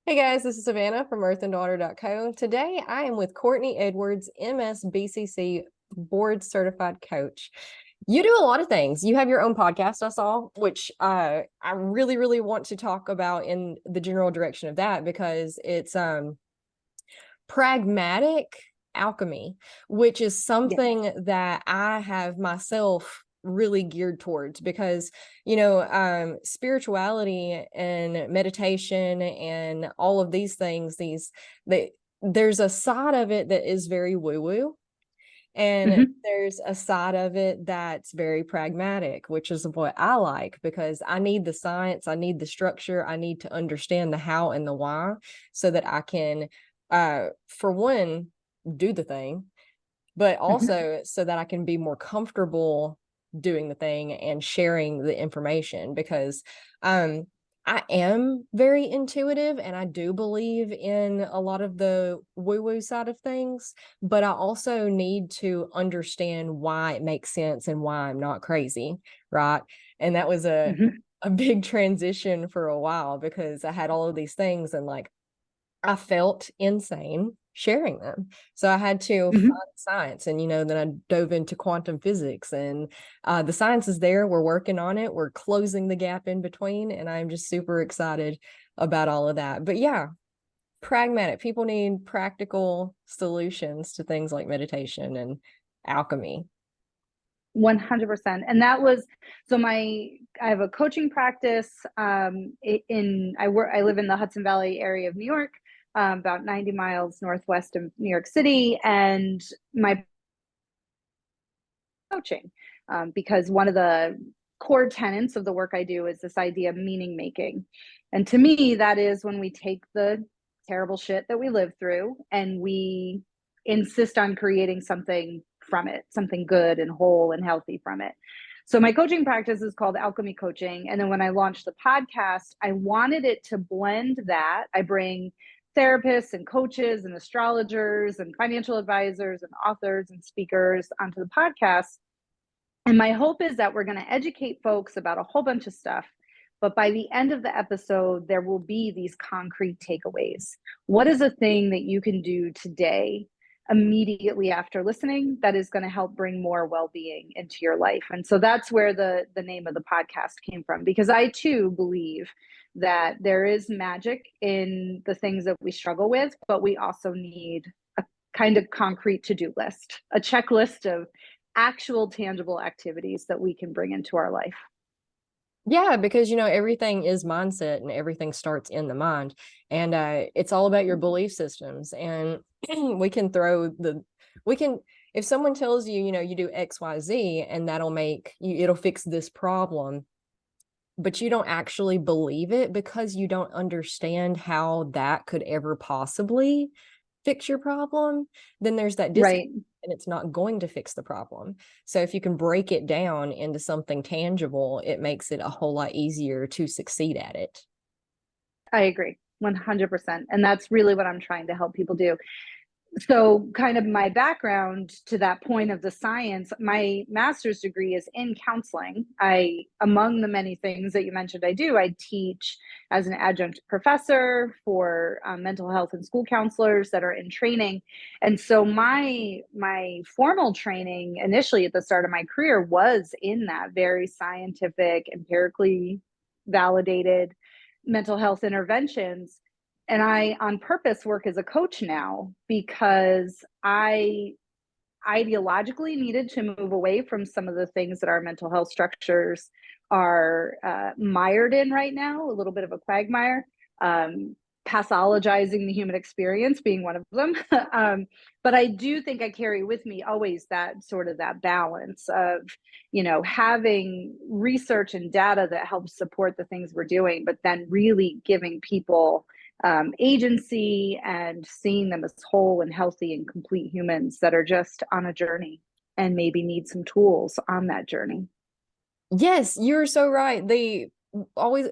Hey guys, this is Savannah from earthanddaughter.co. Today I am with Courtney Edwards, MSBCC board certified coach. You do a lot of things. You have your own podcast, I saw, which I really, really want to talk about in the general direction of that because it's pragmatic alchemy, which is Yeah. something that I have myself really geared towards because spirituality and meditation and all of these things, there's a side of it that is very woo woo, and hmm there's a side of it that's very pragmatic, which is what I like because I need the science, I need the structure, I need to understand the how and the why so that I can, for one, do the thing, but hmm also so that I can be more comfortable doing the thing and sharing the information because um I am very intuitive and I do believe in a lot of the woo-woo side of things, but I also need to understand why it makes sense and why I'm not crazy, right? And that was hmm a big transition for a while because I had all of these things and like I felt insane sharing them. So I had to find hmm science. And, then I dove into quantum physics and the science is there. We're working on it. We're closing the gap in between. And I'm just super excited about all of that. But yeah, pragmatic. People need practical solutions to things like meditation and alchemy. 100%. And that was so I have a coaching practice I live in the Hudson Valley area of New York, about 90 miles northwest of New York City, and my coaching because one of the core tenets of the work I do is this idea of meaning making. And to me, that is when we take the terrible shit that we live through and we insist on creating something from it, something good and whole and healthy from it. So my coaching practice is called Alchemy Coaching. And then when I launched the podcast, I wanted it to blend that. I bring therapists and coaches and astrologers and financial advisors and authors and speakers onto the podcast. And my hope is that we're going to educate folks about a whole bunch of stuff. But by the end of the episode, there will be these concrete takeaways. What is a thing that you can do today, immediately after listening, that is going to help bring more well-being into your life? And so that's where the name of the podcast came from, because I too believe that there is magic in the things that we struggle with, but we also need a kind of concrete to-do list, a checklist of actual tangible activities that we can bring into our life. Yeah, because everything is mindset and everything starts in the mind. And it's all about your belief systems. And we can we can, if someone tells you, you do XYZ and that'll make you, it'll fix this problem, but you don't actually believe it because you don't understand how that could ever possibly fix your problem, then there's that disconnect Right. and it's not going to fix the problem. So if you can break it down into something tangible, it makes it a whole lot easier to succeed at it. I agree 100%. And that's really what I'm trying to help people do. So kind of my background to that point of the science, my master's degree is in counseling. Among the many things that you mentioned I do, I teach as an adjunct professor for mental health and school counselors that are in training. And so my formal training initially at the start of my career was in that very scientific, empirically validated mental health interventions. And I on purpose work as a coach now because I ideologically needed to move away from some of the things that our mental health structures are mired in right now, a little bit of a quagmire. Pathologizing the human experience being one of them. But I do think I carry with me always that sort of that balance of, having research and data that helps support the things we're doing, but then really giving people agency and seeing them as whole and healthy and complete humans that are just on a journey and maybe need some tools on that journey. Yes, you're so right. They always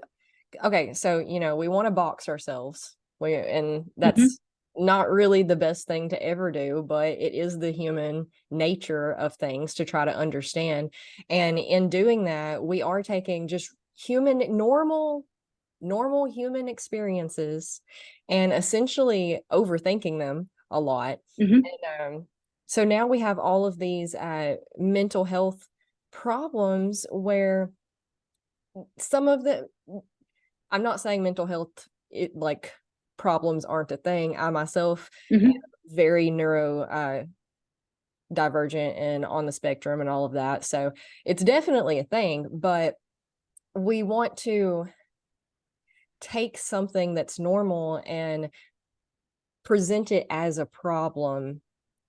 okay, so we want to box ourselves. And Mm-hmm. that's not really the best thing to ever do, but it is the human nature of things to try to understand. And in doing that, we are taking just human normal normal human experiences and essentially overthinking them a lot. Hmm. And so now we have all of these mental health problems where some of the, I'm not saying mental health, like problems aren't a thing. I myself am Hmm. very neuro divergent and on the spectrum and all of that. So it's definitely a thing, but we want to take something that's normal and present it as a problem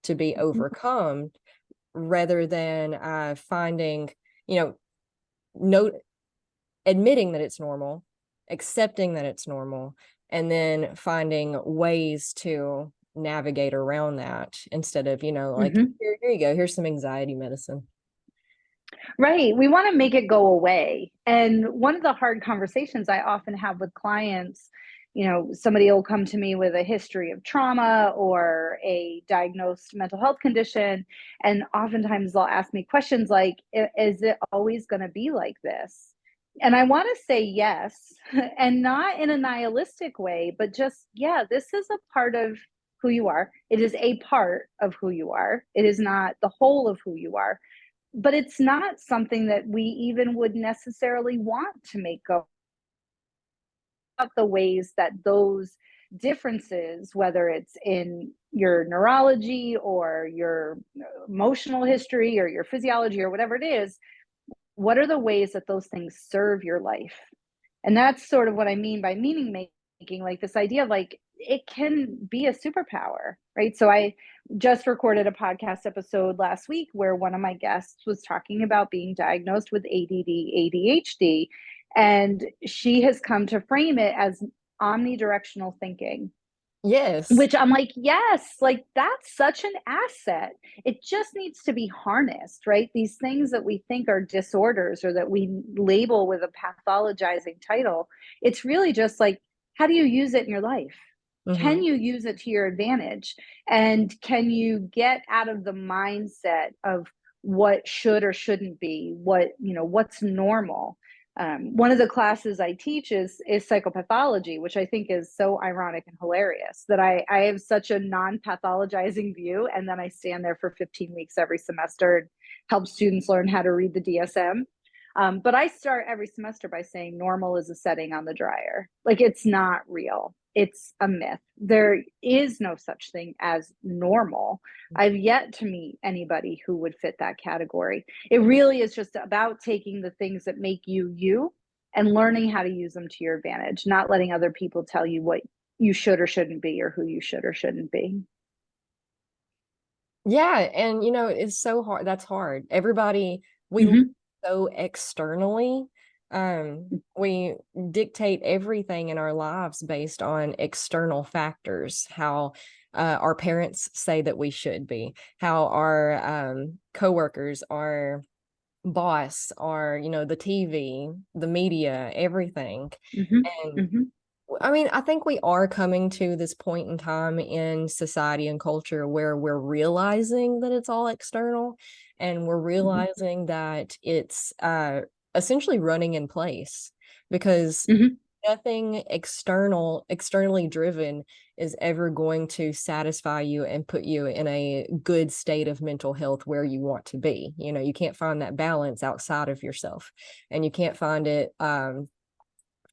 to be overcome rather than finding, you know, no admitting that it's normal, accepting that it's normal, and then finding ways to navigate around that instead of, like, Hmm. here you go, here's some anxiety medicine. Right. We want to make it go away. And one of the hard conversations I often have with clients, somebody will come to me with a history of trauma or a diagnosed mental health condition. And oftentimes they'll ask me questions like, is it always going to be like this? And I want to say yes, and not in a nihilistic way, but just, yeah, this is a part of who you are. It is a part of who you are. It is not the whole of who you are, but it's not something that we even would necessarily want to make go up the ways that those differences, whether it's in your neurology or your emotional history or your physiology or whatever it is, what are the ways that those things serve your life? And that's sort of what I mean by meaning making, like this idea of like it can be a superpower, right? So I just recorded a podcast episode last week where one of my guests was talking about being diagnosed with ADD, ADHD, and she has come to frame it as omnidirectional thinking, Yes. which I'm like, yes, like that's such an asset. It just needs to be harnessed, right? These things that we think are disorders or that we label with a pathologizing title, it's really just like, how do you use it in your life? Can Mm-hmm. you use it to your advantage? And can you get out of the mindset of what should or shouldn't be, what's normal? One of the classes I teach is psychopathology, which I think is so ironic and hilarious that I have such a non-pathologizing view, and then I stand there for 15 weeks every semester and help students learn how to read the DSM. But I start every semester by saying normal is a setting on the dryer. Like it's not real. It's a myth. There is no such thing as normal. I've yet to meet anybody who would fit that category. It really is just about taking the things that make you you and learning how to use them to your advantage, not letting other people tell you what you should or shouldn't be or who you should or shouldn't be. Yeah, and it's so hard. That's hard. Everybody, we look Mm-hmm. so externally. We dictate everything in our lives based on external factors, how our parents say that we should be, how our coworkers, our boss, our, the TV, the media, everything. Mm-hmm. And Mm-hmm. I mean, I think we are coming to this point in time in society and culture where we're realizing that it's all external, and we're realizing that it's essentially running in place because Mm-hmm. nothing externally driven is ever going to satisfy you and put you in a good state of mental health where you want to be. You can't find that balance outside of yourself, and you can't find it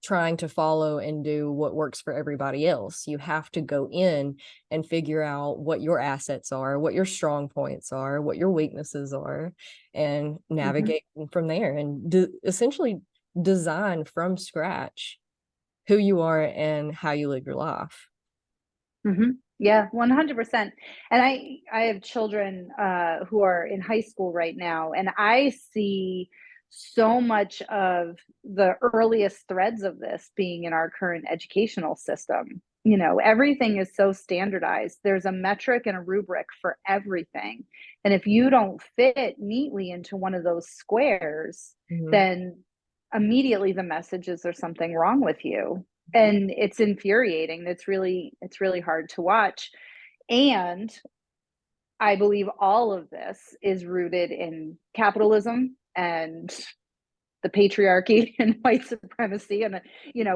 trying to follow and do what works for everybody else. You have to go in and figure out what your assets are, what your strong points are, what your weaknesses are, and Mm-hmm. navigate from there and essentially design from scratch who you are and how you live your life. Mm-hmm. Yeah, 100%. And I have children who are in high school right now, and I see so much of the earliest threads of this being in our current educational system. Everything is so standardized. There's a metric and a rubric for everything. And if you don't fit neatly into one of those squares, Mhm. then immediately the message is there's something wrong with you, and it's infuriating. It's really hard to watch. And I believe all of this is rooted in capitalism and the patriarchy and white supremacy. And,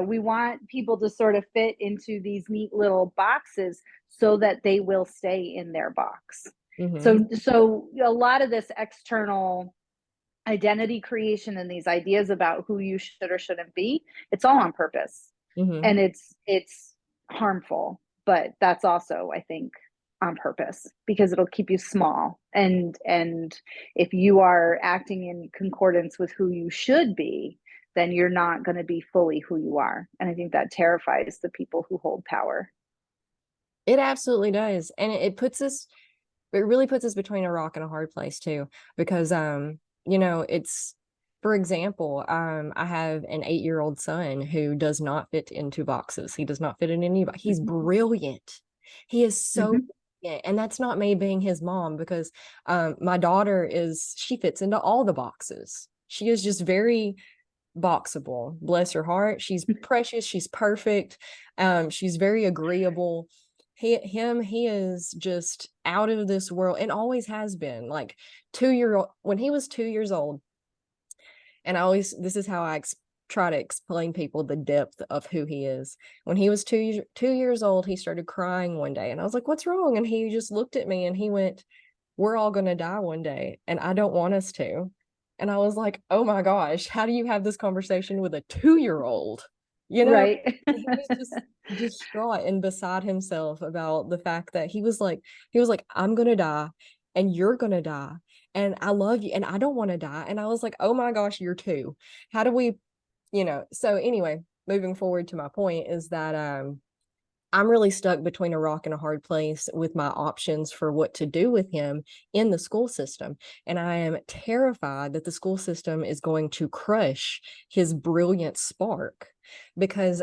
we want people to sort of fit into these neat little boxes so that they will stay in their box. Mm-hmm. So a lot of this external identity creation and these ideas about who you should or shouldn't be, it's all on purpose. Mm-hmm. And it's harmful, but that's also, I think, on purpose, because it'll keep you small. And if you are acting in concordance with who you should be, then you're not going to be fully who you are. And I think that terrifies the people who hold power. It absolutely does. And it really puts us between a rock and a hard place too, because it's, for example, I have an 8-year-old son who does not fit into boxes. He does not fit in any. He's brilliant. He is so brilliant. And that's not me being his mom, because my daughter she fits into all the boxes. She is just very boxable. Bless her heart. She's precious. She's perfect. She's very agreeable. He is just out of this world, and always has been. Like, when he was 2 years old, and this is how I try to explain people the depth of who he is. When he was 2 years old, he started crying one day, and I was like, "What's wrong?" And he just looked at me and he went, "We're all going to die one day, and I don't want us to." And I was like, "Oh my gosh, how do you have this conversation with a 2-year-old?" Right. He was just distraught and beside himself about the fact that he was like, "I'm going to die and you're going to die. And I love you and I don't want to die." And I was like, "Oh my gosh, you're two. How do we, so anyway, moving forward to my point is that, I'm really stuck between a rock and a hard place with my options for what to do with him in the school system. And I am terrified that the school system is going to crush his brilliant spark, because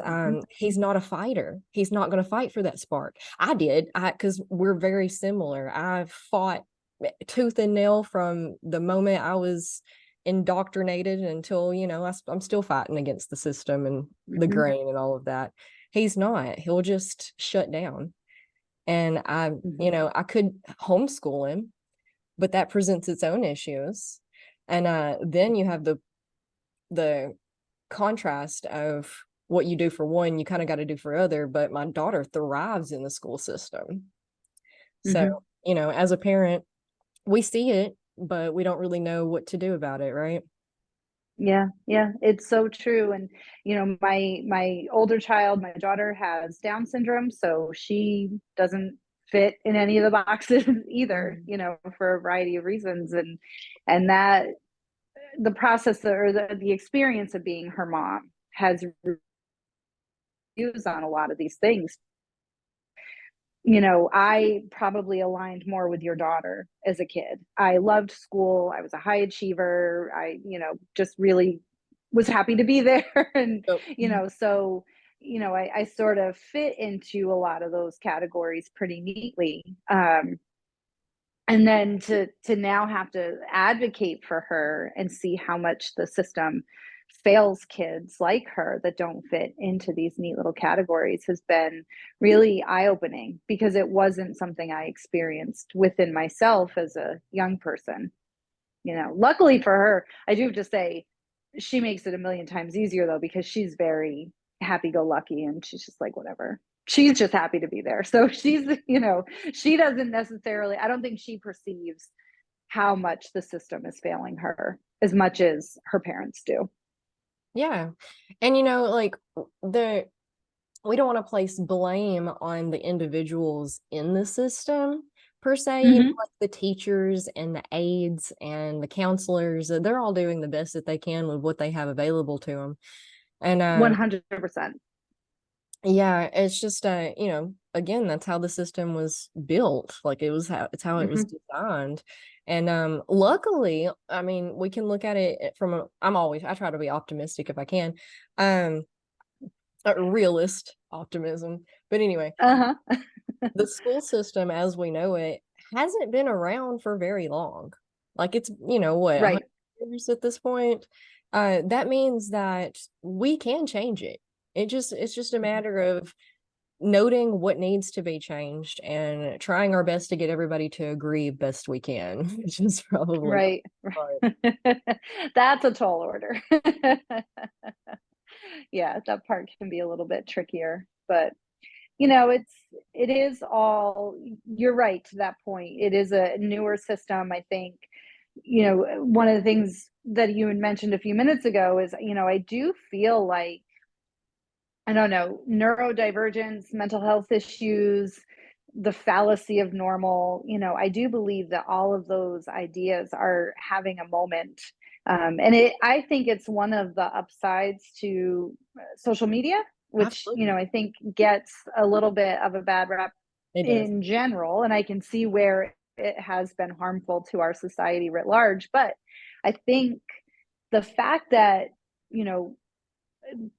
he's not a fighter. He's not going to fight for that spark. Because we're very similar. I fought tooth and nail from the moment I was indoctrinated until, I'm still fighting against the system and the grain and all of that. He's not. He'll just shut down. And I could homeschool him, but that presents its own issues. And then you have the contrast of what you do for one, you kind of got to do for other. But my daughter thrives in the school system. So, as a parent, we see it, but we don't really know what to do about it, right? Yeah, it's so true. And my older child, my daughter, has Down syndrome, so she doesn't fit in any of the boxes either, for a variety of reasons. And that the process, or the experience of being her mom, has views on a lot of these things. I probably aligned more with your daughter as a kid. I loved school. I was a high achiever. I, just really was happy to be there. And, Oh. So, I sort of fit into a lot of those categories pretty neatly. And then to now have to advocate for her and see how much the system fails kids like her that don't fit into these neat little categories has been really eye-opening, because it wasn't something I experienced within myself as a young person. Luckily for her, I do have to say, she makes it a million times easier though, because she's very happy-go-lucky, and she's just like, whatever. She's just happy to be there. So she's, she doesn't necessarily, I don't think she perceives how much the system is failing her as much as her parents do. Yeah. And like, we don't want to place blame on the individuals in the system per se. Like the teachers and the aides and the counselors, they're all doing the best that they can with what they have available to them. And 100%. yeah, it's just again, that's how the system was built. Like, it's how it was designed. And luckily, I mean, we can look at it from I try to be optimistic if I can. A realist optimism. But anyway, the school system as we know it hasn't been around for very long. Like, it's, what, Right. 100 years at this point. That means that we can change it. It's just a matter of noting what needs to be changed and trying our best to get everybody to agree best we can, which is probably Right. hard. That's a tall order. Yeah, that part can be a little bit trickier, but it is all, you're right to that point. It is a newer system. I think, one of the things that you had mentioned a few minutes ago is, I do feel like, I don't know, neurodivergence, mental health issues, the fallacy of normal, I do believe that all of those ideas are having a moment. I think it's one of the upsides to social media, which, Absolutely. I think gets a little bit of a bad rap It does. in general. And I can see where it has been harmful to our society writ large. But I think the fact that, you know,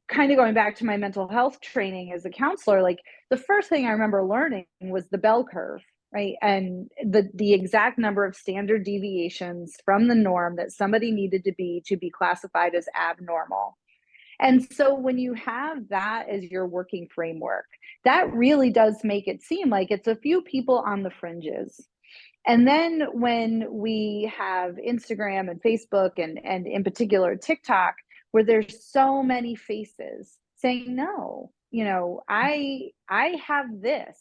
kind of going back to my mental health training as a counselor, like the first thing I remember learning was the bell curve, right? And the exact number of standard deviations from the norm that somebody needed to be classified as abnormal. And so when you have that as your working framework, that really does make it seem like it's a few people on the fringes. And then when we have Instagram and Facebook and in particular TikTok, where there's so many faces saying, no, I have this.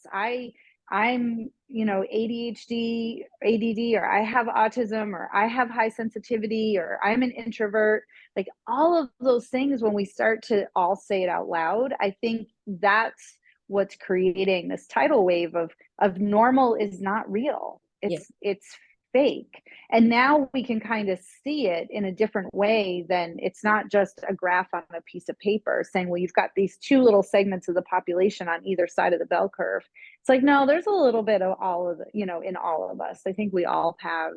I'm, ADHD, ADD, or I have autism, or I have high sensitivity, or I'm an introvert. Like all of those things, when we start to all say it out loud, I think that's what's creating this tidal wave of normal is not real. Yeah. It's fake. And now we can kind of see it in a different way. Than it's not just a graph on a piece of paper saying, well, you've got these two little segments of the population on either side of the bell curve. It's like, no, there's a little bit of all of the, in all of us. I think we all have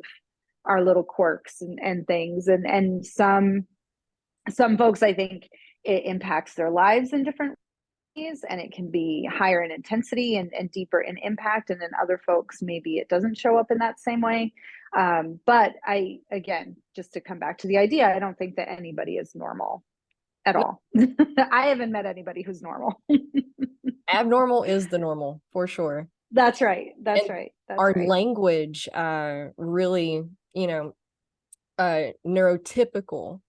our little quirks and things. And some folks, I think it impacts their lives in different ways, and it can be higher in intensity and deeper in impact. And then other folks, maybe it doesn't show up in that same way. But again, just to come back to the idea, I don't think that anybody is normal at No, all. I haven't met anybody who's normal. abnormal is the normal for sure. That's right. That's And right. That's our right. language really, neurotypical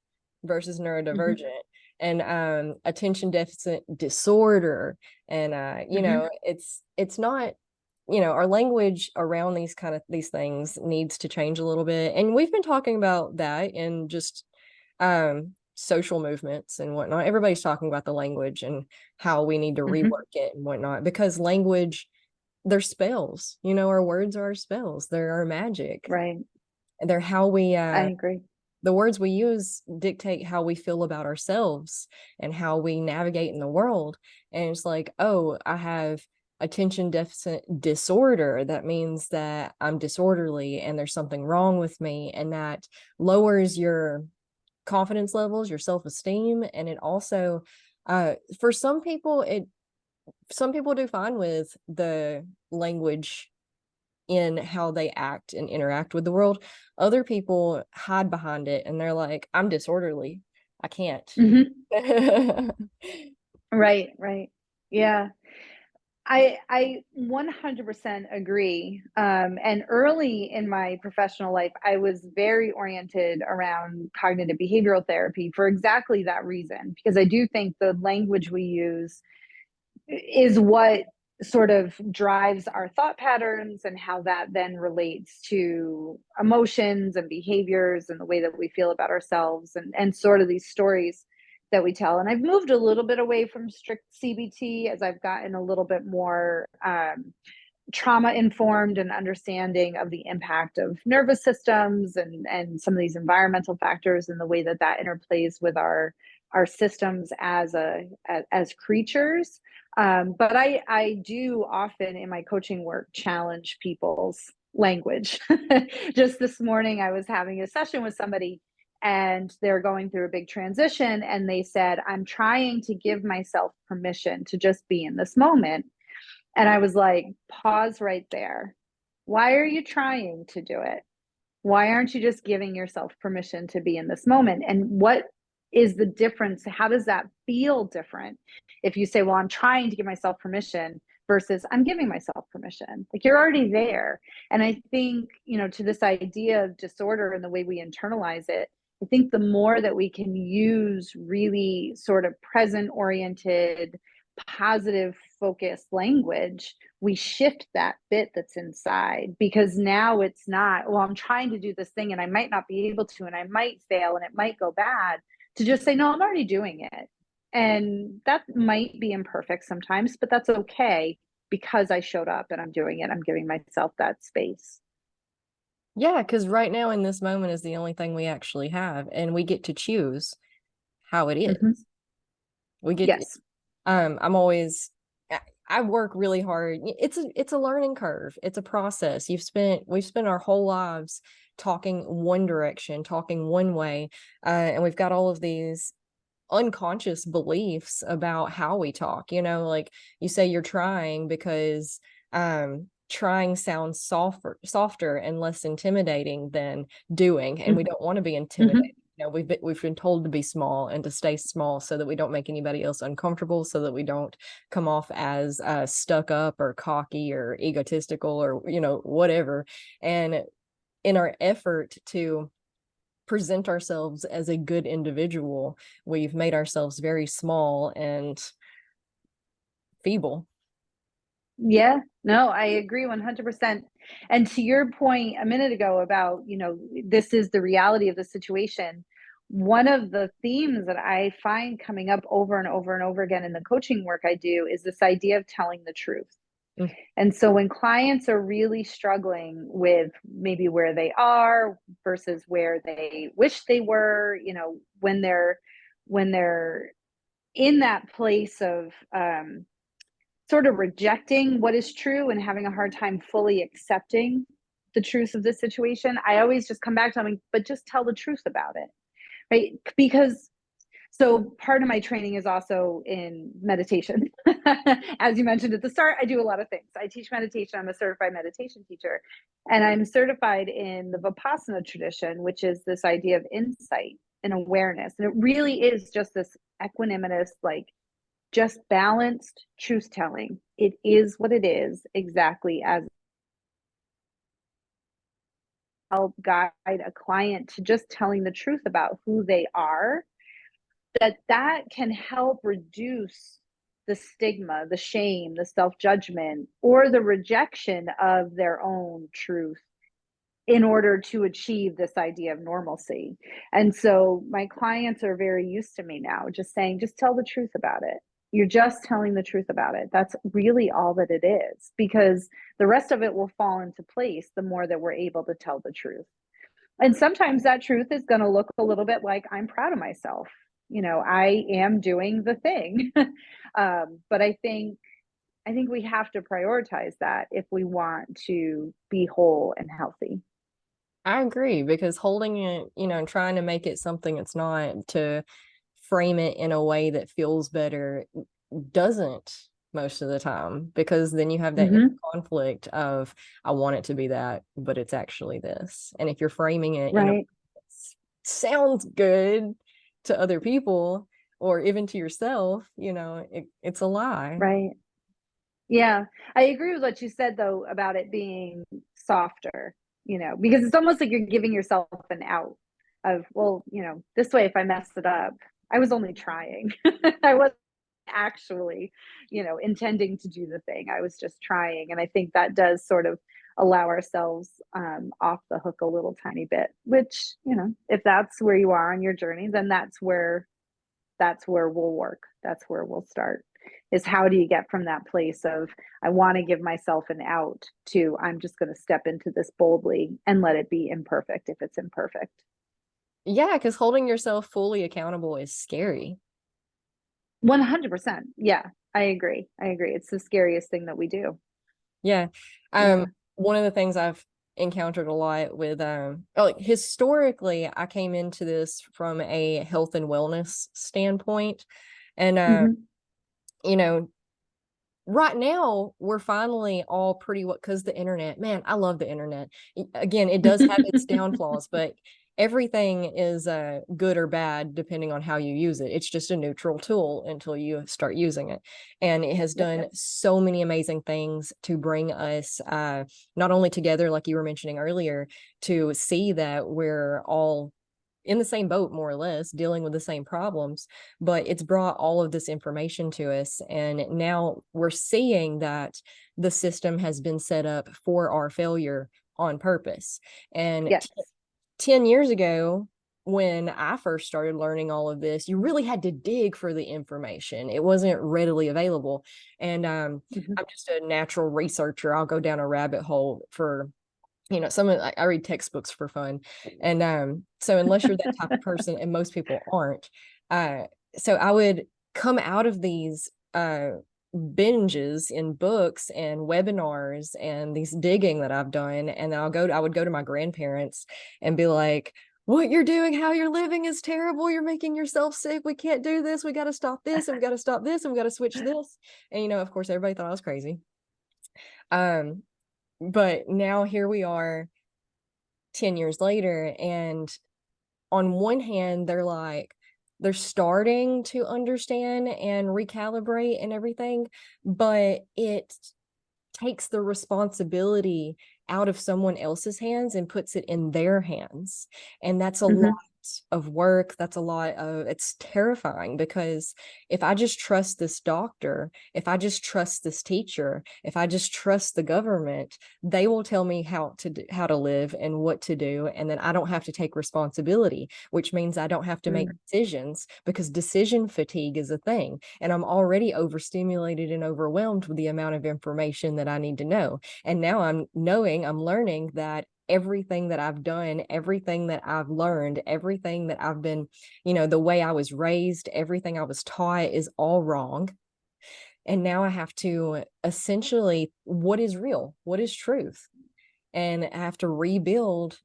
versus Mm-hmm. neurodivergent, and attention deficit disorder, and Mm-hmm. it's not, our language around these things needs to change a little bit, and we've been talking about that in just social movements and whatnot. Everybody's talking about the language and how we need to Mm-hmm. rework it and whatnot, because language, they're spells. Our words are our spells. They're our magic. Right. They're how we I agree. the words we use dictate how we feel about ourselves and how we navigate in the world. And it's like, oh, I have attention deficit disorder. That means that I'm disorderly and there's something wrong with me. And that lowers your confidence levels, your self-esteem. And it also, for some people do fine with the language in how they act and interact with the world. Other people hide behind it and they're like, I'm disorderly. I can't. Mm-hmm. Right. Right. Yeah. I 100% agree. And early in my professional life, I was very oriented around cognitive behavioral therapy for exactly that reason, because I do think the language we use is what sort of drives our thought patterns and how that then relates to emotions and behaviors and the way that we feel about ourselves and sort of these stories that we tell. And I've moved a little bit away from strict CBT as I've gotten a little bit more trauma informed and understanding of the impact of nervous systems and some of these environmental factors and the way that that interplays with our systems as creatures. But I do often in my coaching work challenge people's language. Just this morning, I was having a session with somebody and they're going through a big transition. And they said, I'm trying to give myself permission to just be in this moment. And I was like, pause right there. Why are you trying to do it? Why aren't you just giving yourself permission to be in this moment? And is the difference. How does that feel different if you say, well, I'm trying to give myself permission versus I'm giving myself permission? Like, you're already there. And I think, to this idea of disorder and the way we internalize it, I think the more that we can use really sort of present oriented, positive focused language, we shift that bit that's inside, because now it's not, well, I'm trying to do this thing and I might not be able to, and I might fail and it might go bad, to just say, no, I'm already doing it. And that might be imperfect sometimes, but that's okay, because I showed up and I'm doing it. I'm giving myself that space. Yeah, because right now in this moment is the only thing we actually have, and we get to choose how it is. Mm-hmm. We get Yes. I'm always I work really hard. It's a learning curve. It's a process. We've spent our whole lives talking one direction, talking one way, and we've got all of these unconscious beliefs about how we talk. Like you say, you're trying because trying sounds softer and less intimidating than doing, and we don't want to be Mm-hmm. intimidated. We've been told to be small and to stay small so that we don't make anybody else uncomfortable, so that we don't come off as stuck up or cocky or egotistical or whatever. And in our effort to present ourselves as a good individual, we've made ourselves very small and feeble. Yeah, no, I agree 100%. And to your point a minute ago about, this is the reality of the situation. One of the themes that I find coming up over and over and over again in the coaching work I do is this idea of telling the truth. Mm. And so when clients are really struggling with maybe where they are versus where they wish they were, when they're in that place of sort of rejecting what is true and having a hard time fully accepting the truth of the situation, I always just come back to them, but just tell the truth about it, right? Because so part of my training is also in meditation. As you mentioned at the start, I do a lot of things. I teach meditation. I'm a certified meditation teacher, and I'm certified in the Vipassana tradition, which is this idea of insight and awareness. And it really is just this equanimous, like, just balanced truth telling. It is what it is, exactly as help guide a client to just telling the truth about who they are, that can help reduce the stigma, the shame, the self-judgment, or the rejection of their own truth in order to achieve this idea of normalcy. And so my clients are very used to me now just saying, just tell the truth about it. You're just telling the truth about it. That's really all that it is, because the rest of it will fall into place the more that we're able to tell the truth. And sometimes that truth is going to look a little bit like, I'm proud of myself. I am doing the thing. But I think we have to prioritize that if we want to be whole and healthy. I agree, because holding it, and trying to make it something it's not, to frame it in a way that feels better, doesn't most of the time, because then you have that inner Mm-hmm. conflict of, I want it to be that, but it's actually this. And if you're framing it in a way Right. that sounds good to other people or even to yourself, it's a lie. Right. Yeah. I agree with what you said, though, about it being softer, because it's almost like you're giving yourself an out of, well, this way, if I mess it up, I was only trying. I wasn't actually, intending to do the thing. I was just trying. And I think that does sort of allow ourselves off the hook a little tiny bit, which, if that's where you are on your journey, then that's where we'll work. That's where we'll start, is how do you get from that place of, I want to give myself an out, to, I'm just going to step into this boldly and let it be imperfect if it's imperfect. Yeah, because holding yourself fully accountable is scary. 100%. Yeah, I agree. I agree. It's the scariest thing that we do. Yeah. Yeah. One of the things I've encountered a lot with like, historically, I came into this from a health and wellness standpoint. And Mm-hmm. you know, right now we're finally all pretty, what, because the internet, man, I love the internet. Again, it does have its downfalls, but everything is good or bad depending on how you use it. It's just a neutral tool until you start using it. And it has done so many amazing things to bring us not only together, like you were mentioning earlier, to see that we're all in the same boat, more or less, dealing with the same problems, but it's brought all of this information to us. And now we're seeing that the system has been set up for our failure on purpose. And Yes. 10 years ago, when I first started learning all of this, you really had to dig for the information. It wasn't readily available. And Mm-hmm. I'm just a natural researcher. I'll go down a rabbit hole for, you know, some of I read textbooks for fun. And so unless you're that type of person, and most people aren't, uh, so I would come out of these binges in books and webinars and these digging that I've done, and I would go to my grandparents and be like, what you're doing, how you're living is terrible. You're making yourself sick. We can't do this. We got to stop this, and we got to stop this, and we got to switch this. And, you know, of course, everybody thought I was crazy. Um, but now here we are 10 years later, and on one hand, they're starting to understand and recalibrate and everything, but it takes the responsibility out of someone else's hands and puts it in their hands. And that's a lot of work. That's a lot of, it's terrifying, because if I just trust this doctor, if I just trust this teacher, if I just trust the government, they will tell me how to live and what to do, and then I don't have to take responsibility, which means I don't have to make decisions, because decision fatigue is a thing, and I'm already overstimulated and overwhelmed with the amount of information that I need to know. And now I'm learning that everything that I've done, everything that I've learned, everything that I've been, you know, the way I was raised, everything I was taught is all wrong. And now I have to essentially, what is real? What is truth? And I have to rebuild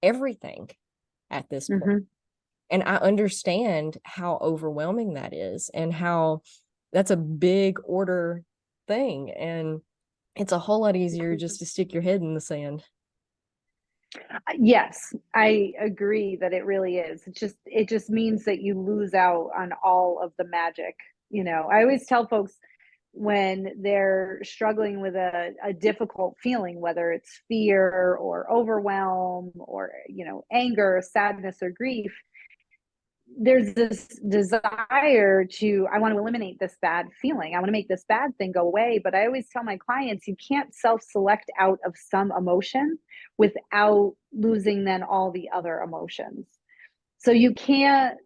everything at this point. Mm-hmm. And I understand how overwhelming that is, and how that's a big order thing. And it's a whole lot easier just to stick your head in the sand. Yes, I agree that it really is. It just means that you lose out on all of the magic. You know, I always tell folks when they're struggling with a difficult feeling, whether it's fear or overwhelm or, you know, anger, sadness, or grief, there's this desire to, I want to eliminate this bad feeling, I want to make this bad thing go away. But I always tell my clients, you can't self-select out of some emotion without losing then all the other emotions. So you can't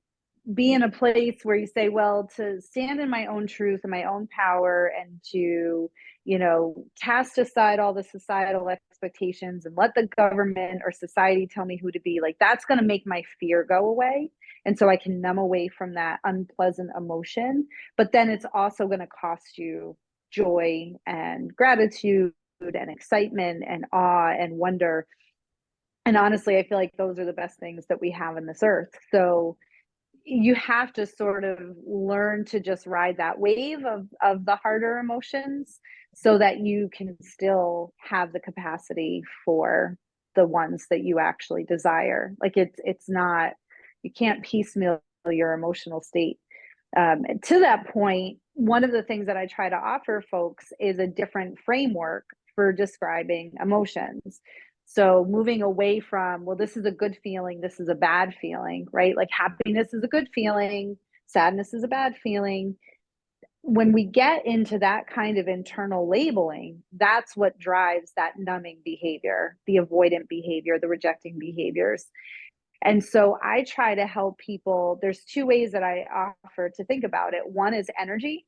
be in a place where you say, well, to stand in my own truth and my own power, and to, you know, cast aside all the societal expectations and let the government or society tell me who to be, like that's going to make my fear go away, and so I can numb away from that unpleasant emotion. But then it's also going to cost you joy and gratitude and excitement and awe and wonder. And honestly, I feel like those are the best things that we have in this earth. So you have to sort of learn to just ride that wave of the harder emotions, so that you can still have the capacity for the ones that you actually desire. Like it's not, you can't piecemeal your emotional state. To that point, one of the things that I try to offer folks is a different framework for describing emotions. So moving away from, well, this is a good feeling, this is a bad feeling, right? Like happiness is a good feeling, sadness is a bad feeling. When we get into that kind of internal labeling, that's what drives that numbing behavior, the avoidant behavior, the rejecting behaviors. And so I try to help people. There's two ways that I offer to think about it. One is energy.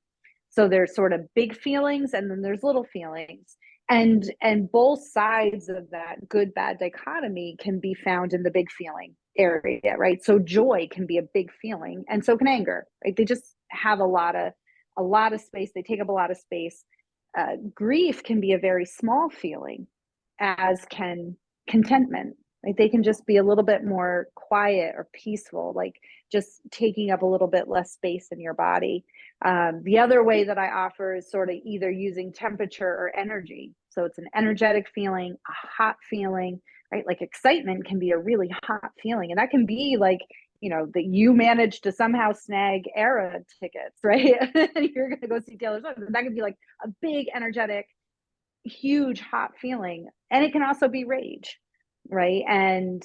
So there's sort of big feelings, and then there's little feelings. And both sides of that good bad dichotomy can be found in the big feeling area, right? So joy can be a big feeling, and so can anger, right? They just have a lot of space. They take up a lot of space. Grief can be a very small feeling, as can contentment. Like they can just be a little bit more quiet or peaceful, like just taking up a little bit less space in your body. The other way that I offer is sort of either using temperature or energy. So it's an energetic feeling, a hot feeling, right? Like excitement can be a really hot feeling, and that can be like, that you managed to somehow snag era tickets, right? You're going to go see Taylor Swift. That could be like a big, energetic, huge, hot feeling. And it can also be rage, right? And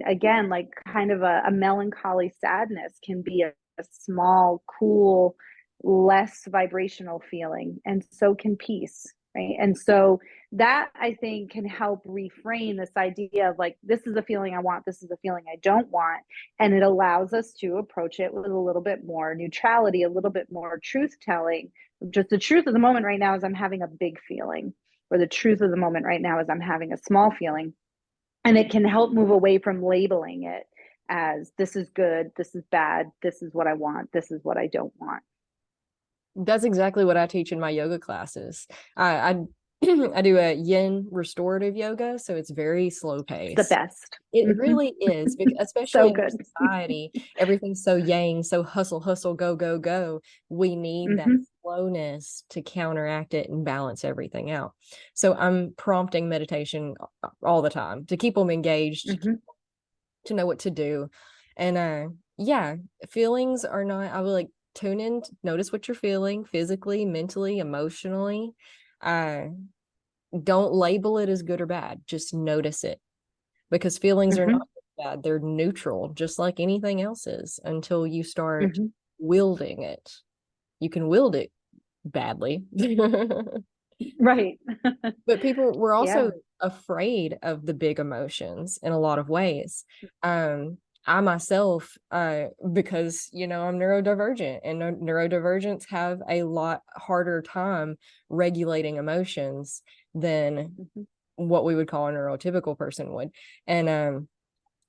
again, like kind of a melancholy sadness can be a small, cool, less vibrational feeling. And so can peace, right? And so that, I think, can help reframe this idea of like, this is a feeling I want, this is a feeling I don't want. And it allows us to approach it with a little bit more neutrality, a little bit more truth telling. Just the truth of the moment right now is I'm having a big feeling, or the truth of the moment right now is I'm having a small feeling. And it can help move away from labeling it as this is good, this is bad, this is what I want, this is what I don't want. That's exactly what I teach in my yoga classes. I I do a yin restorative yoga, so it's very slow It's the pace. best. It Mm-hmm. really is, especially So in our good. society, everything's so yang, so hustle, hustle, go, go, go. We need that Mm-hmm. slowness to counteract it and balance everything out. So I'm prompting meditation all the time to keep them engaged, Mm-hmm. to know what to do. And yeah, feelings are not, I will like tune in, notice what you're feeling physically, mentally, emotionally. Uh don't label it as good or bad. Just notice it, because feelings are Mm-hmm. not bad. They're neutral, just like anything else is, until you start Mm-hmm. wielding it. You can wield it badly. Right. But people were Yeah. also afraid of the big emotions in a lot of ways. I myself, because I'm neurodivergent, and neurodivergents have a lot harder time regulating emotions than Mm-hmm. what we would call a neurotypical person would. And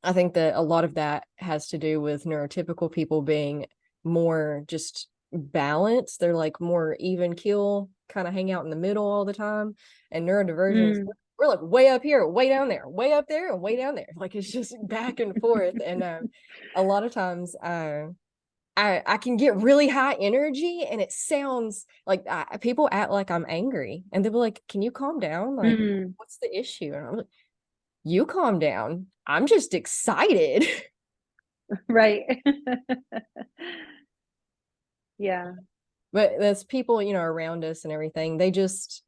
I think that a lot of that has to do with neurotypical people being more just balanced. They're like more even keel, kind of hang out in the middle all the time. And neurodivergence, Mm. we're like way up here, way down there, way up there, and way down there. Like it's just back and forth. And a lot of times, I can get really high energy, and it sounds like people act like I'm angry, and they'll be like, "Can you calm down? Like, Mm. what's the issue?" And I'm like, "You calm down. I'm just excited." Right. Yeah. But there's people, around us and everything. They just,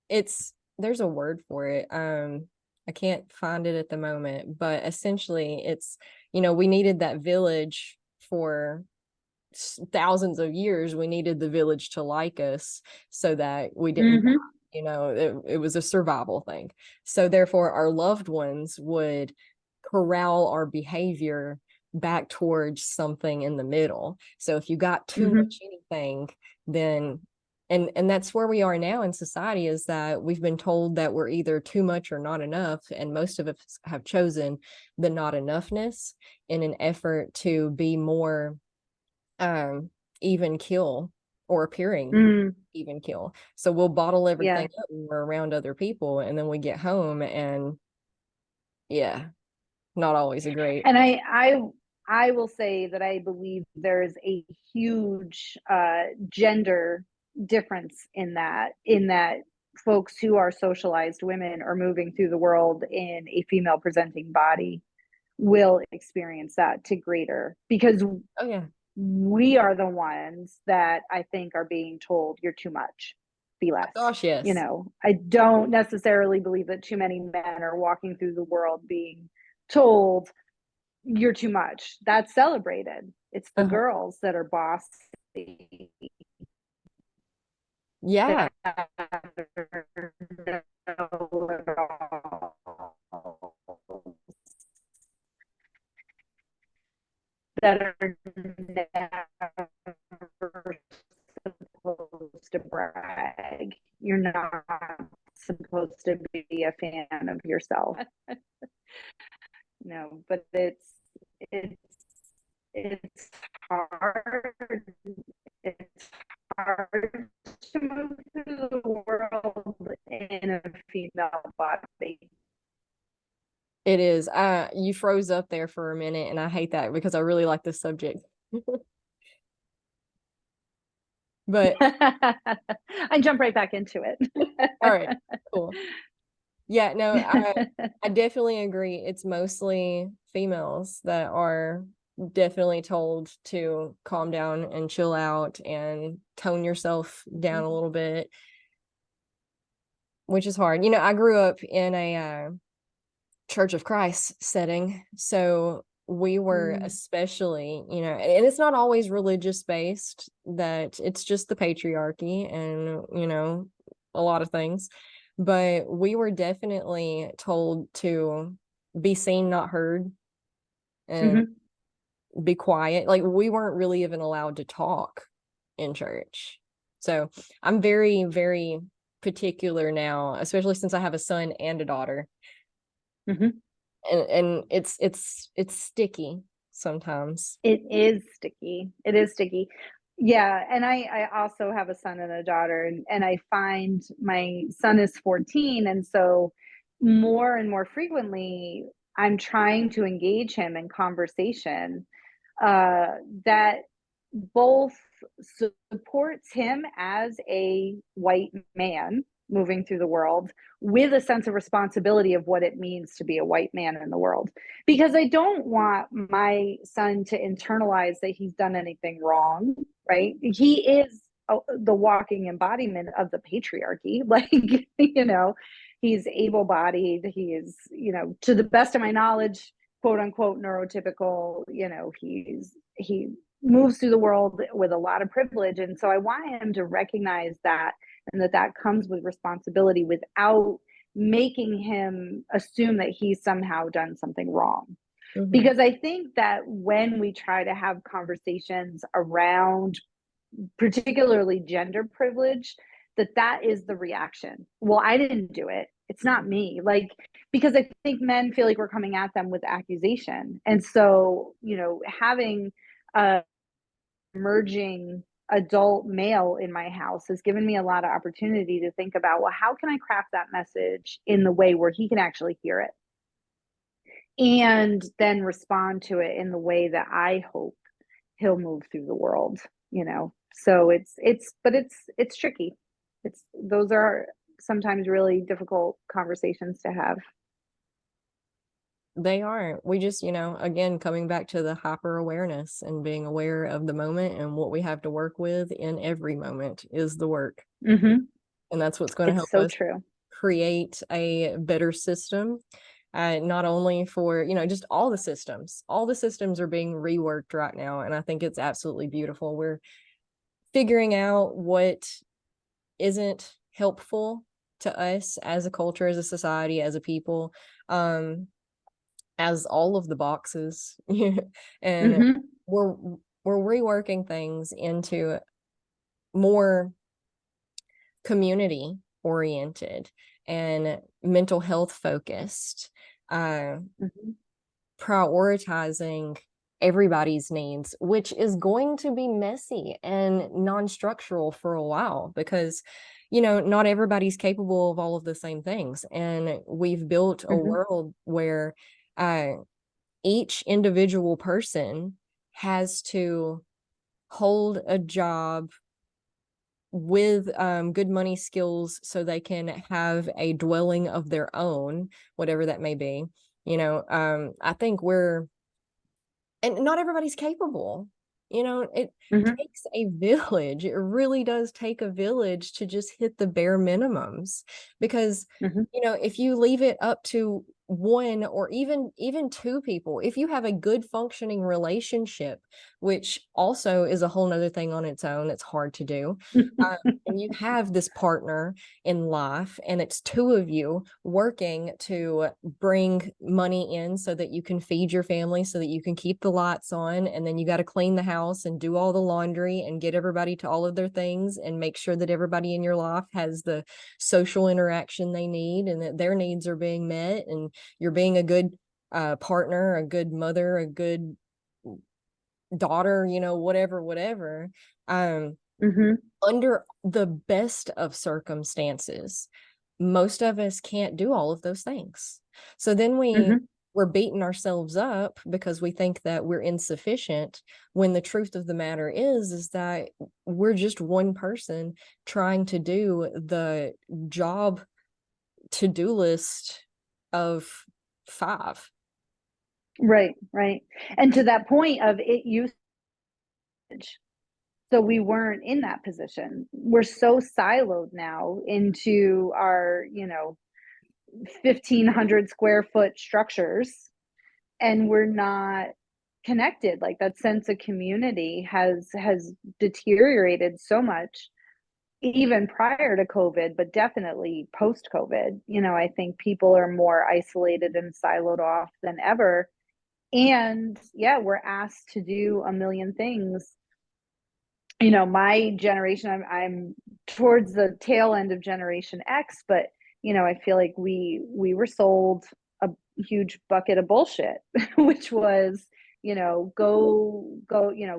there's a word for it. I can't find it at the moment, but essentially it's, we needed that village for thousands of years. We needed the village to like us so that we didn't die. Mm-hmm. It was a survival thing. So therefore our loved ones would corral our behavior back towards something in the middle. So if you got too Mm-hmm. much anything, then and that's where we are now in society, is that we've been told that we're either too much or not enough, and most of us have chosen the not enoughness in an effort to be more even kill, or appearing Mm. even kill. So we'll bottle everything Yeah. up when we're around other people, and then we get home, and yeah, not always a great. And I will say that I believe there is a huge gender difference in that folks who are socialized women or moving through the world in a female presenting body will experience that to greater, because Oh yeah. we are the ones that I think are being told you're too much, be less. Gosh, yes. I don't necessarily believe that too many men are walking through the world being told you're too much. That's celebrated. It's the Uh-huh. girls that are bossy, Yeah. that know it all, that are never supposed to brag. You're not supposed to be a fan of yourself. No, but it's it's hard. It's hard to move through the world in a female body. It is. You froze up there for a minute, and I hate that because I really like this subject. But I jump right back into it. all right, cool. Yeah, no, I definitely agree. It's mostly females that are definitely told to calm down and chill out and tone yourself down a little bit, which is hard. You know, I grew up in a Church of Christ setting, so we were Mm. especially, you know, and it's not always religious based, that it's just the patriarchy and, you know, a lot of things. But we were definitely told to be seen, not heard, and Mhm. be quiet. Like we weren't really even allowed to talk in church. So I'm very, very particular now, especially since I have a son and a daughter. Mhm. And it's sticky sometimes. It is sticky. It is sticky. Yeah, and I also have a son and a daughter, and I find my son is 14, and so more and more frequently, I'm trying to engage him in conversation, uh, that both supports him as a white man moving through the world with a sense of responsibility of what it means to be a white man in the world. Because I don't want my son to internalize that he's done anything wrong, right? He is the walking embodiment of the patriarchy. Like, you know, he's able bodied, he is, you know, to the best of my knowledge, quote unquote neurotypical, you know, he moves through the world with a lot of privilege, and so I want him to recognize that, and that comes with responsibility without making him assume that he's somehow done something wrong. Mhm. Because I think that when we try to have conversations around particularly gender privilege, that is the reaction. Well, I didn't do it, it's not me. Like, because I think men feel like we're coming at them with accusation, and so, you know, having a emerging adult male in my house has given me a lot of opportunity to think about, well, how can I craft that message in the way where he can actually hear it and then respond to it in the way that I hope he'll move through the world, you know. So it's tricky. It's those are sometimes really difficult conversations to have. They are. We just, you know, again, coming back to the hyper awareness and being aware of the moment and what we have to work with in every moment is the work. Mhm. And that's what's going to It's help so us true. create a better system. Not only for, you know, just all the systems are being reworked right now. And I think it's absolutely beautiful. We're figuring out what isn't helpful to us as a culture, as a society, as a people. As all of the boxes. And Mhm. we're we're reworking things into more community oriented and mental health focused, uh, Mhm. prioritizing everybody's needs, which is going to be messy and non-structural for a while because, you know, not everybody's capable of all of the same things, and we've built a Mhm. world where uh, each individual person has to hold a job with good money skills so they can have a dwelling of their own, whatever that may be. You know, I think we're, and not everybody's capable. You know, it Mhm. takes a village. It really does take a village to just hit the bare minimums because, Mhm. you know, if you leave it up to one or even two people, if you have a good functioning relationship, which also is a whole nother thing on its own, it's hard to do. And you have this partner in life and it's two of you working to bring money in so that you can feed your family, so that you can keep the lights on, and then you got to clean the house and do all the laundry and get everybody to all of their things and make sure that everybody in your life has the social interaction they need and that their needs are being met, and you're being a good partner, a good mother, a good daughter, you know, whatever. um Mhm. Under the best of circumstances, most of us can't do all of those things. So then Mhm. we're beating ourselves up because we think that we're insufficient, when the truth of the matter is that we're just one person trying to do the job to-do list of 5. Right, right. And to that point of it usage. So we weren't in that position. We're so siloed now into our, 1,500 square foot structures, and we're not connected. Like that sense of community has deteriorated so much even prior to COVID, but definitely post COVID. I think people are more isolated and siloed off than ever. And yeah, we're asked to do a million things. My generation, I'm towards the tail end of Generation X, but I feel like we were sold a huge bucket of bullshit, which was, go,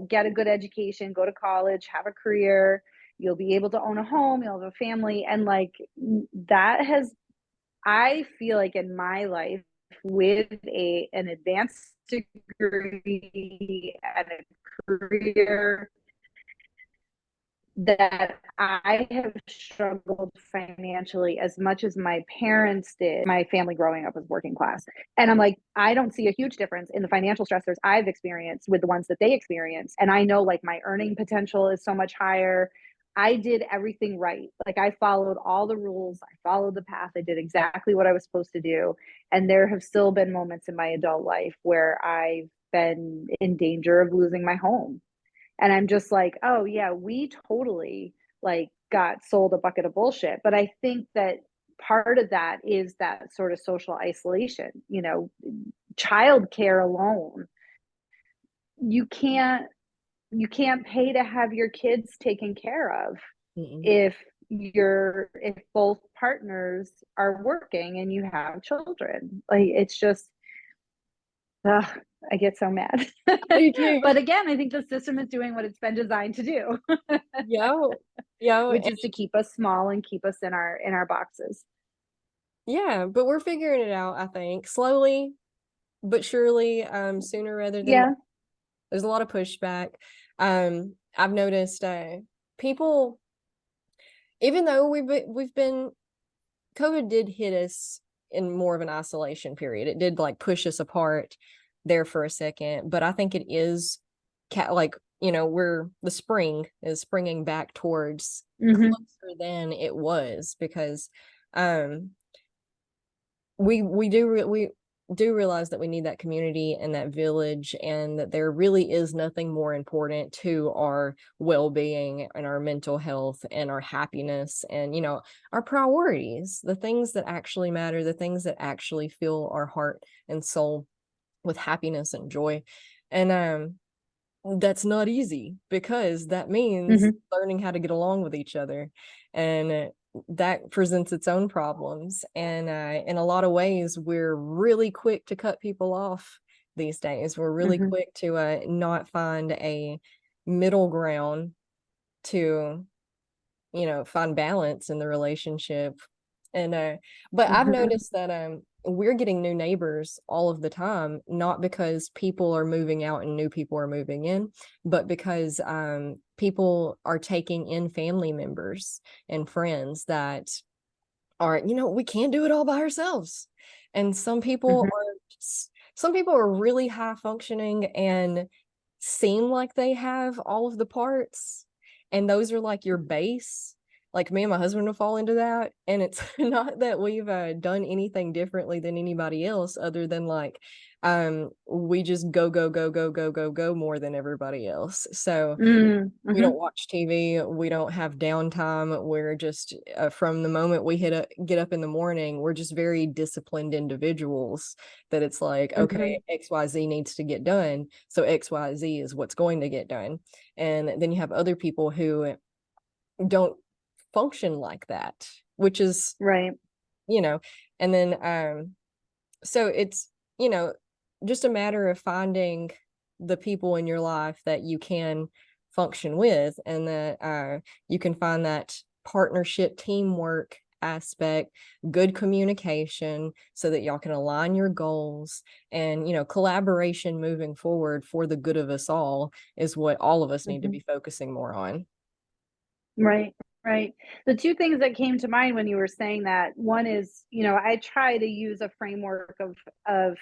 get a good education, go to college, have a career, you'll be able to own a home, you'll have a family. And like that has, I feel like in my life, with an advanced degree and a career, that I have struggled financially as much as my parents did. My family growing up was working class. And I'm like, I don't see a huge difference in the financial stressors I've experienced with the ones that they experience. And I know like my earning potential is so much higher. I did everything right. Like I followed all the rules. I followed the path. I did exactly what I was supposed to do. And there have still been moments in my adult life where I've been in danger of losing my home. And I'm just like, oh yeah, we totally like got sold a bucket of bullshit. But I think that part of that is that sort of social isolation. Childcare alone, you can't pay to have your kids taken care of Mm-mm. if if both partners are working and you have children. Like it's just, ugh, I get so mad. Me too. But again, I think the system is doing what it's been designed to do, Yo, yo, which is to keep us small and keep us in our boxes. yeah, but we're figuring it out, I think, slowly but surely, sooner rather than later. Yeah. There's a lot of pushback. I've noticed people, even though we've been COVID did hit us in more of an isolation period. It did like push us apart there for a second, but I think it is like, we're the spring is springing back towards Mm-hmm. closer than it was, because um we do realize that we need that community and that village, and that there really is nothing more important to our well-being and our mental health and our happiness and our priorities, the things that actually matter, the things that actually fill our heart and soul with happiness and joy. And that's not easy, because that means Mm-hmm. learning how to get along with each other, and that presents its own problems. And in a lot of ways, we're really quick to cut people off these days. We're really Mm-hmm. quick to not find a middle ground to find balance in the relationship. And but I've Mm-hmm. noticed that we're getting new neighbors all of the time, not because people are moving out and new people are moving in, but because people are taking in family members and friends that are, we can't do it all by ourselves. And Mm-hmm. some people are really high functioning and seem like they have all of the parts, and those are like your base. Like me and my husband will fall into that, and it's not that we've done anything differently than anybody else, other than like we just go go go go go go go more than everybody else. So we Mm-hmm. don't watch TV. We don't have downtime. We're just from the moment we get up in the morning, we're just very disciplined individuals. That it's like, Mm-hmm. okay, XYZ needs to get done, so XYZ is what's going to get done. And then you have other people who don't function like that, which is Right. you know, and then so it's just a matter of finding the people in your life that you can function with, and that you can find that partnership, teamwork aspect, good communication, so that y'all can align your goals. And collaboration moving forward for the good of us all is what all of us need to Mm-hmm. be focusing more on. Right. Right. The two things that came to mind when you were saying that, one is, I try to use a framework of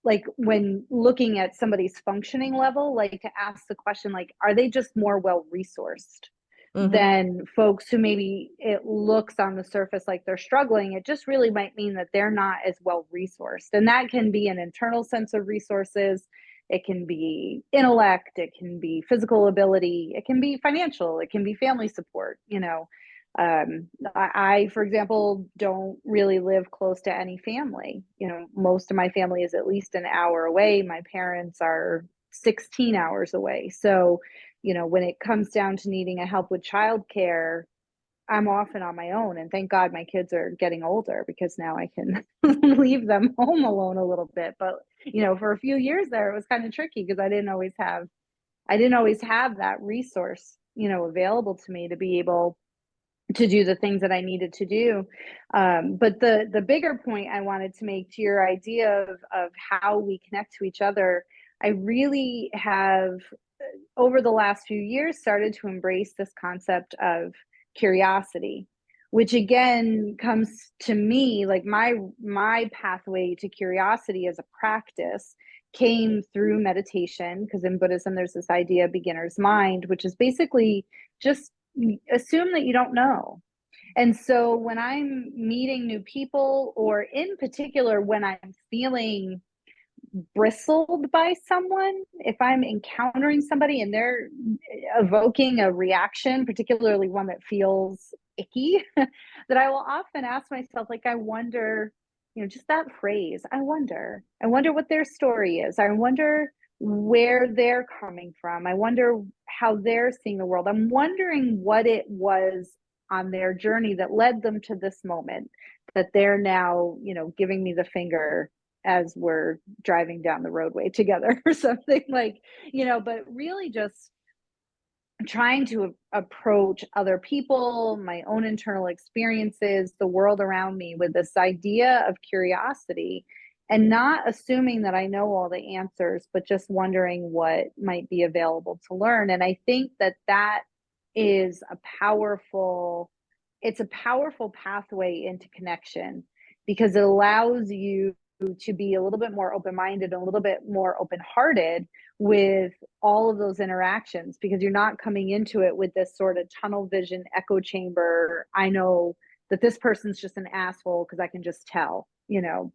like when looking at somebody's functioning level, like to ask the question, like, are they just more well resourced Hmm. than folks who maybe it looks on the surface like they're struggling? It just really might mean that they're not as well resourced. And that can be an internal sense of resources. It can be intellect, it can be physical ability, it can be financial, it can be family support. For example, don't really live close to any family. Most of my family is at least an hour away. My parents are 16 hours away. So, when it comes down to needing a help with childcare, I'm often on my own. And thank God my kids are getting older, because now I can leave them home alone a little bit. But, for a few years there, it was kind of tricky because I didn't always have that resource, available to me to be able to do the things that I needed to do. But the bigger point I wanted to make to your idea of how we connect to each other, I really have, over the last few years, started to embrace this concept of curiosity, which again comes to me like my pathway to curiosity as a practice came through meditation, because in Buddhism there's this idea of beginner's mind, which is basically just assume that you don't know. And so when I'm meeting new people, or in particular when I'm feeling bristled by someone, if I'm encountering somebody and they're evoking a reaction, particularly one that feels icky, that I will often ask myself, like, I wonder, just that phrase, I wonder what their story is. I wonder where they're coming from. I wonder how they're seeing the world. I'm wondering what it was on their journey that led them to this moment that they're now, giving me the finger as we're driving down the roadway together or something, like, but really just trying to approach other people, my own internal experiences, the world around me, with this idea of curiosity, and not assuming that I know all the answers, but just wondering what might be available to learn. And I think that that is it's a powerful pathway into connection, because it allows you to be a little bit more open-minded, a little bit more open-hearted with all of those interactions, because you're not coming into it with this sort of tunnel vision echo chamber. I know that this person's just an asshole because I can just tell,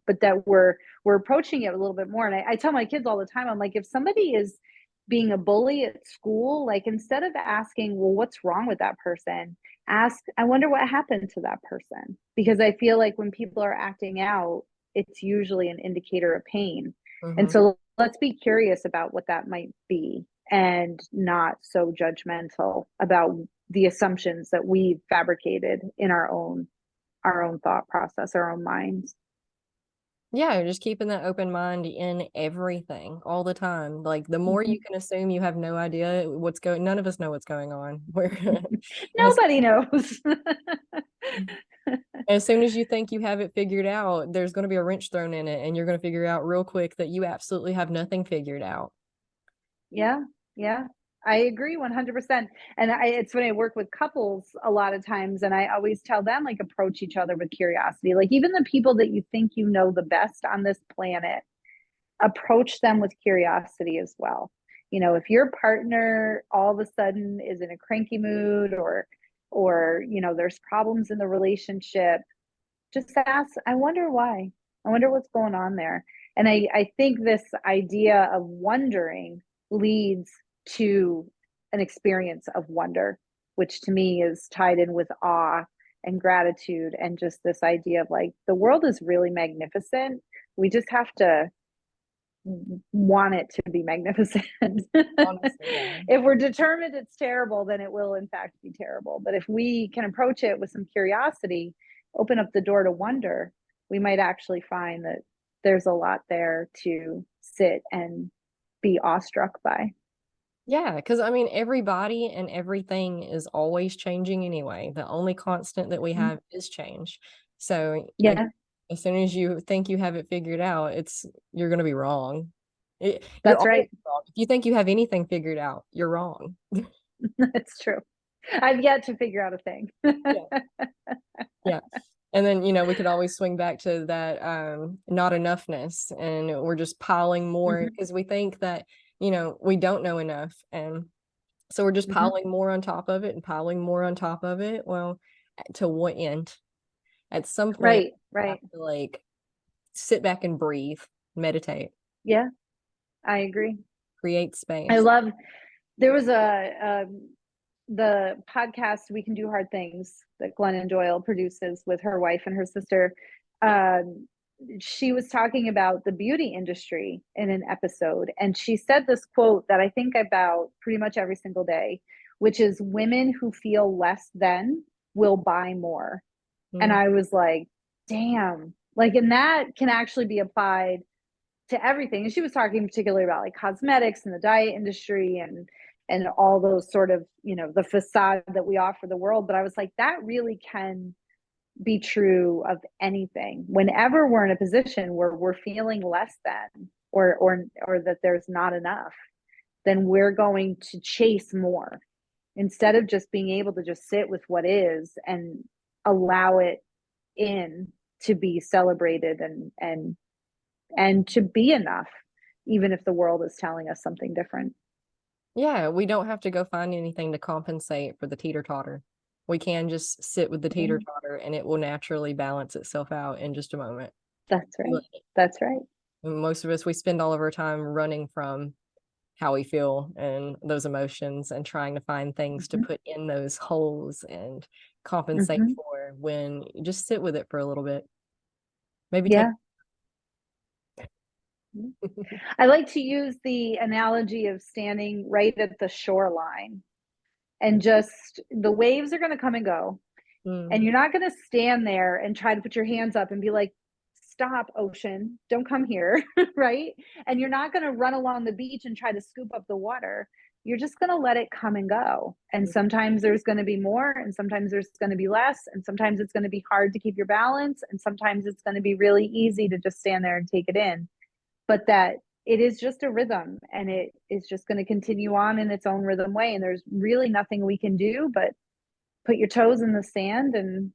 but that we're approaching it a little bit more. And I tell my kids all the time, I'm like, if somebody is being a bully at school, like, instead of asking, well, what's wrong with that person, ask, I wonder what happened to that person. Because I feel like when people are acting out, it's usually an indicator of pain. And Hmm. so let's be curious about what that might be, and not so judgmental about the assumptions that we've fabricated in our own thought process, our own minds. Yeah, just keeping that open mind in everything all the time. Like the more Mm-hmm. you can assume you have no idea what's going, none of us know what's going on. As, Nobody knows. as soon as you think you have it figured out, there's going to be a wrench thrown in it, and you're going to figure out real quick that you absolutely have nothing figured out. Yeah, yeah. I agree 100%. And it's when I work with couples a lot of times, and I always tell them, like, approach each other with curiosity. Like, even the people that you think you know the best on this planet, approach them with curiosity as well. If your partner all of a sudden is in a cranky mood, or there's problems in the relationship, just ask, I wonder why. I wonder what's going on there. And I think this idea of wondering leads to an experience of wonder, which to me is tied in with awe and gratitude, and just this idea of, like, the world is really magnificent. We just have to want it to be magnificent. Honestly, yeah. If we're determined it's terrible, then it will in fact be terrible. But if we can approach it with some curiosity, open up the door to wonder, we might actually find that there's a lot there to sit and be awestruck by. Yeah, because I mean, everybody and everything is always changing anyway. The only constant that we have is change. So Yeah, as soon as you think you have it figured out, you're going to be wrong. You're that's always right. wrong. If you think you have anything figured out, you're wrong. That's true. I've yet to figure out a thing. Yeah. Yeah. And then, you know, we could always swing back to that not enoughness, and we're just piling more Mhm, because we think that, you know, we don't know enough. And so we're just mhm. piling more on top of it and piling more on top of it. Well, to what end? At some point, Right, we have right. to like sit back and breathe, meditate, Yeah, I agree. create I space. love there was the podcast We Can Do Hard Things that Glennon Doyle produces with her wife and her sister. Um, she was talking about the beauty industry in an episode, and she said this quote that I think about pretty much every single day, which is women who feel less than will buy more. And Mm. I was like, damn, like, and that can actually be applied to everything. And she was talking particularly about like cosmetics and the diet industry and all those sort of, you know, the facade that we offer the world. But I was like, that really can be true of anything. Whenever we're in a position where we're feeling less than or that there's not enough, then we're going to chase more instead of just being able to just sit with what is and allow it in to be celebrated and to be enough, even if the world is telling us something different. Yeah, we don't have to go find anything to compensate for the teeter-totter. We can just sit with the Yeah, teeter-totter and it will naturally balance itself out in just a moment. that's right. That's right. Most of us, we spend all of our time running from how we feel and those emotions and trying to find things to Mm-hmm. put in those holes and compensate Mm-hmm. for, when you just sit with it for a little bit. Maybe take Yeah. I like to use the analogy of standing right at the shoreline and just the waves are going to come and go. And Mm, you're not going to stand there and try to put your hands up and be like, stop, ocean, don't come here. Right. And you're not going to run along the beach and try to scoop up the water. You're just going to let it come and go. And mm, sometimes there's going to be more, and sometimes there's going to be less. And sometimes it's going to be hard to keep your balance. And sometimes it's going to be really easy to just stand there and take it in. But that it is just a rhythm, and it is just going to continue on in its own rhythm way. And there's really nothing we can do but put your toes in the sand and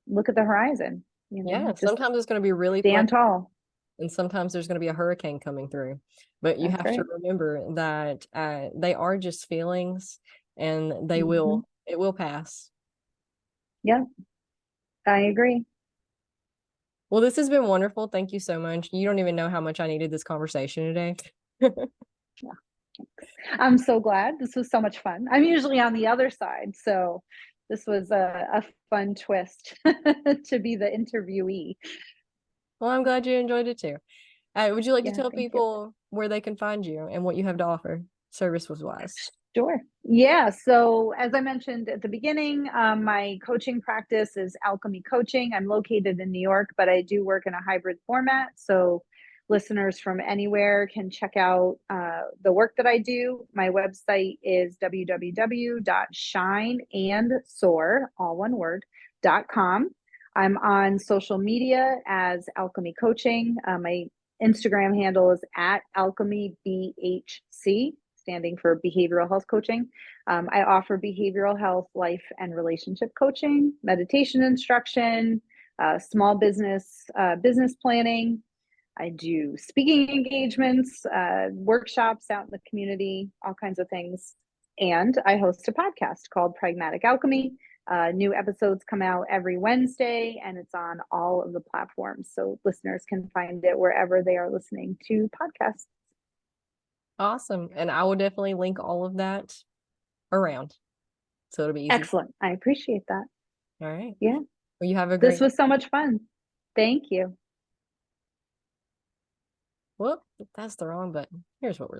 look at the horizon, you know, yeah, just sometimes it's going to be really stand flooded tall. and sometimes there's going to be a hurricane coming through. But you That's have to right. remember that they are just feelings, and Mm-hmm. it will pass. Yeah, I agree. Well, this has been wonderful. Thank you so much. You don't even know how much I needed this conversation today. Yeah. I'm so glad. This was so much fun. I'm usually on the other side, so this was a fun twist to be the interviewee. Well, I'm glad you enjoyed it too. Would you like to Yeah, tell thank you. people where they can find you and what you have to offer, service was wise? Sure. Yeah. So, as I mentioned at the beginning, my coaching practice is Alchemy Coaching. I'm located in New York, but I do work in a hybrid format. So, listeners from anywhere can check out the work that I do. My website is www.shineandsoar, all one word, .com. I'm on social media as Alchemy Coaching. My Instagram handle is at Alchemy BHC, standing for behavioral health coaching. I offer behavioral health, life, and relationship coaching, meditation instruction, small business planning. I do speaking engagements, workshops out in the community, all kinds of things. And I host a podcast called Pragmatic Alchemy. New episodes come out every Wednesday, and it's on all of the platforms. So listeners can find it wherever they are listening to podcasts. Awesome. And I will definitely link all of that around. So it'll be easy. Excellent. I appreciate that. All right. Yeah. Well, you have a This great, was so much fun. Thank you. well, that's the wrong button. Here's what we're